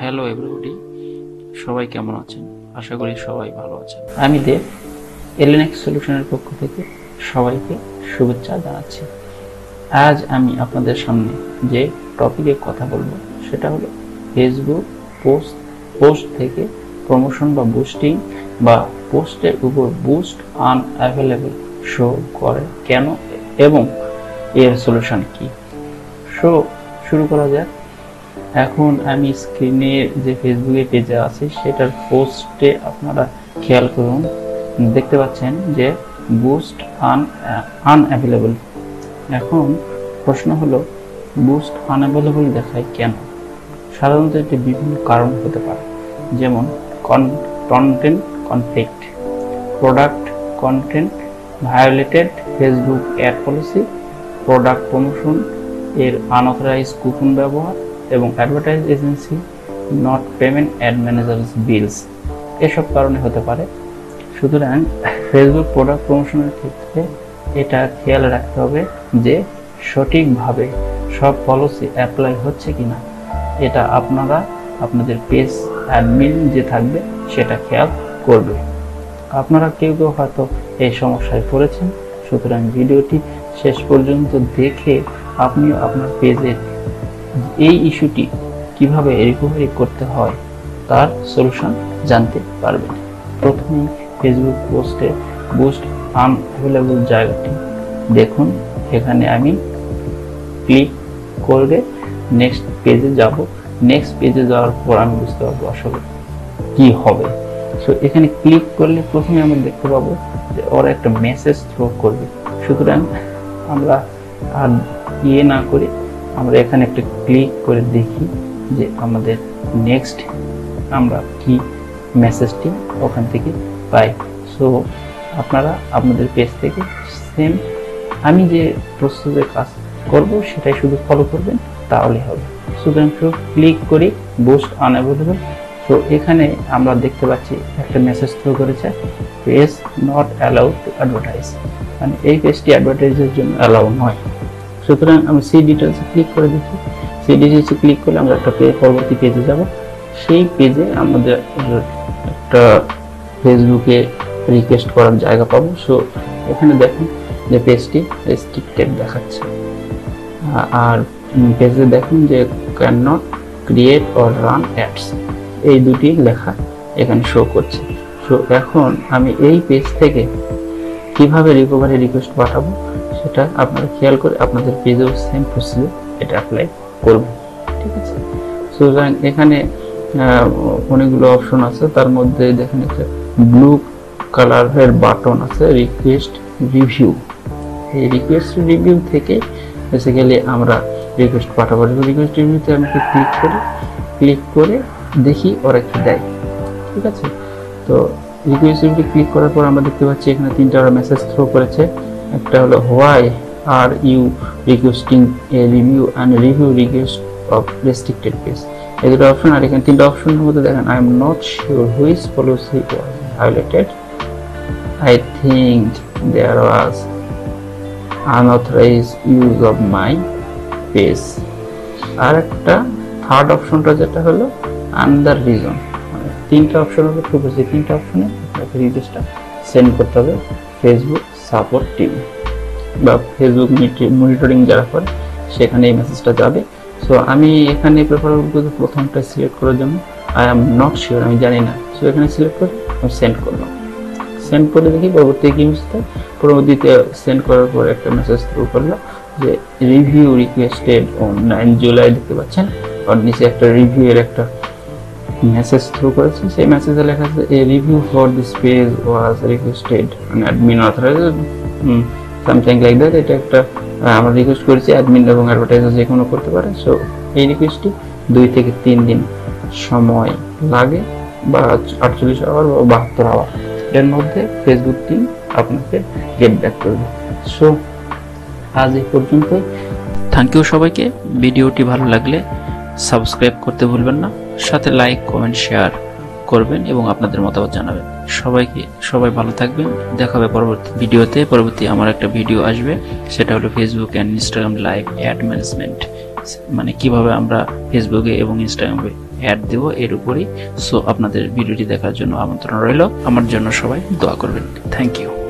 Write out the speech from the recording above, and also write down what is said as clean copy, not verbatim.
Hello everybody, সবাই কেমন আছেন? আশা করি সবাই ভালো আছেন। আমি দেব, এলএনএক্স সলিউশনের পক্ষ থেকে সবাইকে শুভেচ্ছা জানাচ্ছি। আজ আমি আপনাদের সামনে যে টপিকে কথা বলবো সেটা হলো ফেসবুক পোস্ট থেকে প্রমোশন বা বুস্টিং বা পোস্টের উপর বুস্ট আনঅ্যাভেলেবল শো করে কেন এবং এর সলিউশন কি। শুরু করা যাক। এখন আমি স্ক্রিনে যে ফেসবুকে পেজে আছে সেটার পোস্টে আপনারা খেয়াল করুন, দেখতে পাচ্ছেন যে বুস্ট আনঅ্যাভেলেবল। এখন প্রশ্ন হলো বুস্ট আনঅ্যাভেলেবল দেখায় কেন? সাধারণত এটি বিভিন্ন কারণ হতে পারে, যেমন content conflict, product content violated, Facebook ad policy, product promotion এর আনঅথরাইজ কুপন ব্যবহার এবং advertise agency not payment ad managers bills, এসব কারণে হতে পারে। সুতরাং ফেসবুক প্রোডাক্ট প্রমোশনের ক্ষেত্রে এটা খেয়াল রাখতে হবে যে সঠিকভাবে সব পলিসি অ্যাপ্লাই হচ্ছে কিনা, এটা আপনারা আপনাদের পেজ অ্যাডমিন যে থাকবে সেটা খেয়াল করবে। আপনারা কেউ হয়তো এই সমস্যায় পড়েছেন, সুতরাং ভিডিওটি শেষ পর্যন্ত দেখে আপনিও আপনার পেজের এই ইস্যুটি কিভাবে রিকভারি করতে হয় তার সলিউশন জানতে পারবেন। প্রথমেই ফেসবুক পোস্টে বুস্ট আনঅ্যাভেলেবল জায়গাটি দেখুন। এখানে আমি ক্লিক করে নেক্সট পেজে যাব। নেক্সট পেজে যাওয়ার পর আমি বুঝতে পারবো আসলে কি হবে। সো এখানে ক্লিক করলে প্রথমে আমরা দেখতে পাবো যে ওরা একটা মেসেজ থ্রো করবে। সুতরাং আমরা আর না করে আমরা এখানে একটা ক্লিক করে দেখি যে আমাদের নেক্সট আমরা কি মেসেজটি ওখান থেকে পাই। সো আপনারা আপনাদের পেজ থেকে সেম আমি যে প্রসেসে কাজ করব সেটাই শুধু ফলো করবেন, তাহলে হবে। সুতরাং ক্লিক করি বুস্ট আনঅ্যাভেলেবল। তো এখানে আমরা দেখতে পাচ্ছি একটা মেসেজ থ্রো করেছে, page not allowed to advertise, মানে এই পেজটি অ্যাডভার্টাইজের জন্য অ্যালাউ নয়। সুতরাং আমি সি ডিটেলসে ক্লিক করে দেখি। সি ডিটেলসে ক্লিক করলে আমরা একটা পরবর্তী পেজে যাব। সেই পেজে আমাদের একটা ফেসবুকে রিকোয়েস্ট করার জায়গা পাবো। সো এখানে দেখুন যে পেজটি রেস্ট্রিক্টেড দেখাচ্ছে, আর পেজে দেখুন যে can not create or run ads, এই দুটি লেখা এখানে শো করছে। সো এখন আমি এই পেজ থেকে কিভাবে রিকভারি রিকোয়েস্ট পাঠাবো সেটা আপনারা খেয়াল করে আপনাদের পেজেও সেম প্রসিজার এটা অ্যাপ্লাই করবেন, ঠিক আছে। সুতরাং এখানে অনেকগুলো অপশন আছে, তার মধ্যে দেখেন একটা ব্লু কালারের বাটন আছে রিকোয়েস্ট রিভিউ। এই রিকোয়েস্ট রিভিউ থেকে বেসিক্যালি আমরা রিকোয়েস্ট পাঠাবো। রিকোয়েস্ট রিভিউতে আমাকে ক্লিক করে দেখি ওরা কি দেয়, ঠিক আছে। তো রিকোয়েস্ট রিভিউ ক্লিক করার পর আমরা দেখতে পাচ্ছি এখানে তিনটা ওরা মেসেজ থ্রো করেছে। একটা হলো why are you requesting a review and review request of restricted page, এই দুটো অপশন। আর এখানে তিনটা অপশনের মধ্যে দেখেন I am not sure which policy was violated, I think there was unauthorized use of my page। আর একটা থার্ড অপশনটা যেটা হলো আন্ডার রিজন। মানে তিনটা অপশন হলো, খুব বেশি তিনটা অপশনে রিকোয়েস্টটা সেন্ড করতে হবে ফেসবুক সাপোর্ট টিম বা ফেসবুক মনিটরিং যারা করে সেখানে এই মেসেজটা যাবে। সো আমি এখানে প্রেফার করব প্রথমটা সিলেক্ট করার জন্য, আই এম নট শিওর, আমি জানি না। সো এখানে সিলেক্ট করে আমি সেন্ড করলাম। সেন্ড করে দেখি পরবর্তী কি মেসেজ। পরবর্তীতে সেন্ড করার পর একটা মেসেজ থ্রু করলো যে রিভিউ রিকোয়েস্টেড অন 9 জুলাই, দেখতে পাচ্ছেন। আর নিচে একটা রিভিউ এর একটা মেসেজ থ্রু করেছে। সেই মেসেজে লেখা আছে a review for this page was requested admin authorised something like that. এটা একটা আমরা রিকোয়েস্ট করেছি, অ্যাডমিন এবং অ্যাডভার্টাইজার যে কোনো করতে পারে। সো এই রিকোয়েস্টটি 2 থেকে 3 দিন সময় লাগে, বা 48 আওয়ার বা 72 আওয়ার এর মধ্যে ফেসবুক টিম আপনাকে গেট ব্যাক করবে। সো আজ এই পর্যন্তই। থ্যাংক ইউ সবাইকে। ভিডিওটি ভালো লাগলে সাবস্ক্রাইব করতে ভুলবেন না, সাথে লাইক কমেন্ট শেয়ার করবেন এবং আপনাদের মতামত জানাবেন। সবাই ভালো থাকবেন। দেখা হবে পরবর্তী ভিডিওতে। পরবর্তী আমার একটা ভিডিও আসবে, সেটা হলো Facebook and Instagram live ad management, মানে কিভাবে আমরা ফেসবুকে এবং ইনস্টাগ্রামে অ্যাড দেব এর উপরই। সো আপনাদের ভিডিওটি দেখার জন্য আমন্ত্রণ রইল। আমার জন্য সবাই দোয়া করবেন। Thank you.